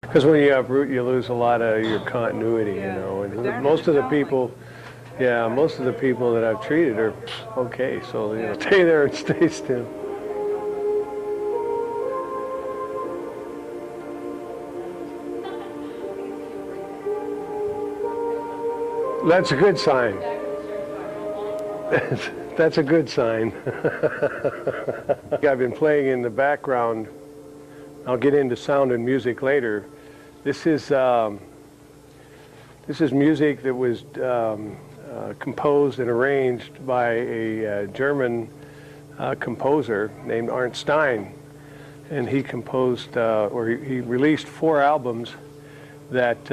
Because when you uproot, you lose a lot of your continuity, you know. And most of the people, yeah, most of the people that I've treated are okay. So you know, stay there and stay still. That's a good sign. That's a good sign. I've been playing in the background. I'll get into sound and music later. This is music that was composed and arranged by a German composer named Arndt Stein, and he composed or he released 4 albums that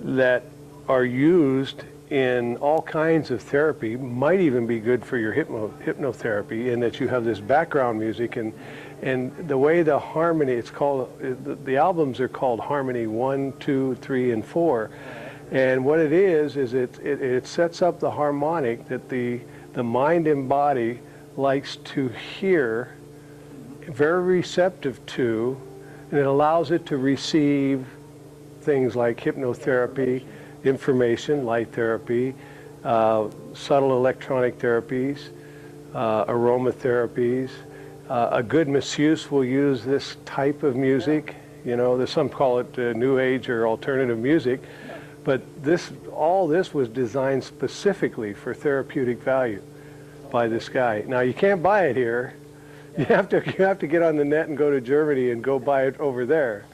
that are used in all kinds of therapy, might even be good for your hypnotherapy, in that you have this background music and the way the harmony, it's called, the albums are called Harmony 1, 2, 3, and 4. And what it is it sets up the harmonic that the mind and body likes to hear, very receptive to, and it allows it to receive things like hypnotherapy, information, light therapy, subtle electronic therapies, aromatherapies. A good masseuse will use this type of music. You know, there's some call it new age or alternative music, but all this was designed specifically for therapeutic value by this guy. Now you can't buy it here. You have to get on the net and go to Germany and go buy it over there.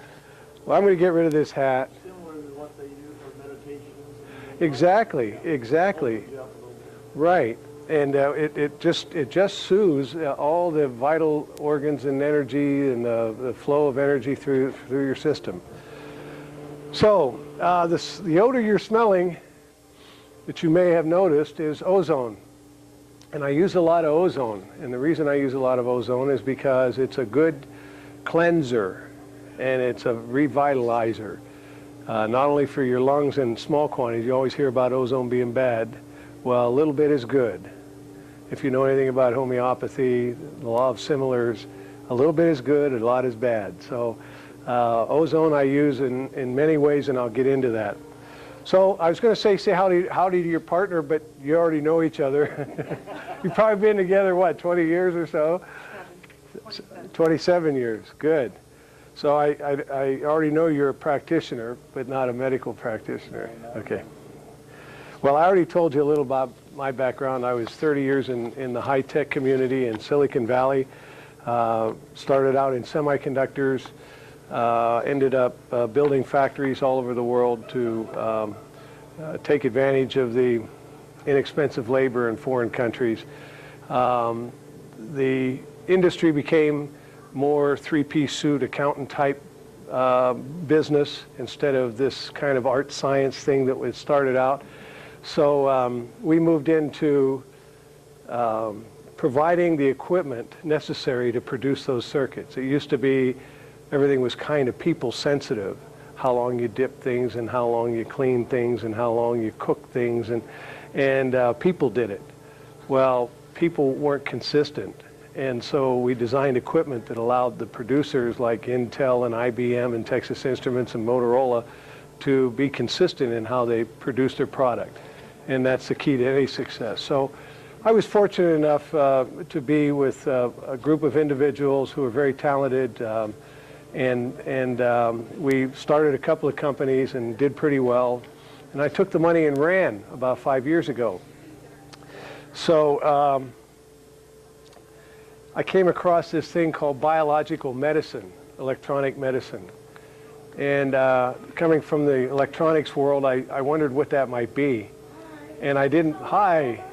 Well, I'm going to get rid of this hat. Similar to what they use for meditations. Exactly. Right. And it just soothes all the vital organs and energy and the flow of energy through your system. So the odor you're smelling that you may have noticed is ozone. And I use a lot of ozone. And the reason I use a lot of ozone is because it's a good cleanser and it's a revitalizer. Not only for your lungs in small quantities, you always hear about ozone being bad. Well, a little bit is good. If you know anything about homeopathy, the law of similars, a little bit is good, a lot is bad. So ozone I use in many ways, and I'll get into that. So I was going to say howdy to your partner, but you already know each other. You've probably been together, what, 20 years or so? 27 years, good. So I already know you're a practitioner, but not a medical practitioner. Okay. Well, I already told you a little about my background. I was 30 years in the high-tech community in Silicon Valley. Started out in semiconductors, ended up building factories all over the world to take advantage of the inexpensive labor in foreign countries. The industry became more three-piece suit accountant type business instead of this kind of art science thing that was started out. So we moved into providing the equipment necessary to produce those circuits. It used to be everything was kind of people sensitive, how long you dip things and how long you clean things and how long you cook things, and people did it. Well, people weren't consistent. And so we designed equipment that allowed the producers like Intel and IBM and Texas Instruments and Motorola to be consistent in how they produce their product. And that's the key to any success. So I was fortunate enough to be with a group of individuals who were very talented, and we started a couple of companies and did pretty well. And I took the money and ran about 5 years ago. So I came across this thing called biological medicine, electronic medicine. And coming from the electronics world, I wondered what that might be. And I didn't, hi.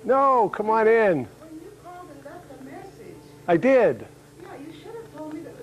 No, come on in. When you called and left a message. I did. Yeah, you should have told me that.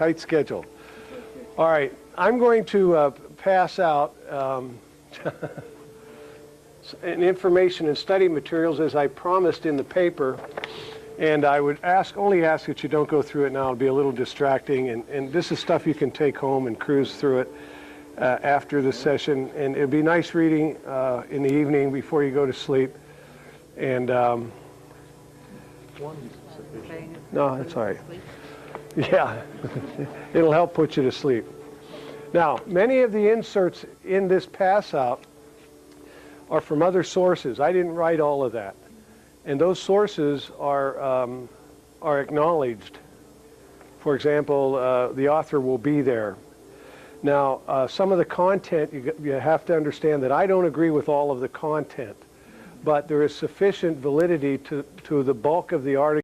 tight schedule. All right, I'm going to pass out information and study materials as I promised in the paper. And I would only ask that you don't go through it now. It'll be a little distracting. And this is stuff you can take home and cruise through it after the session. And it'd be nice reading in the evening before you go to sleep. And no, that's all right. Yeah, it'll help put you to sleep. Now, many of the inserts in this pass out are from other sources. I didn't write all of that. And those sources are acknowledged. For example, the author will be there. Now, some of the content, you have to understand that I don't agree with all of the content, but there is sufficient validity to the bulk of the article.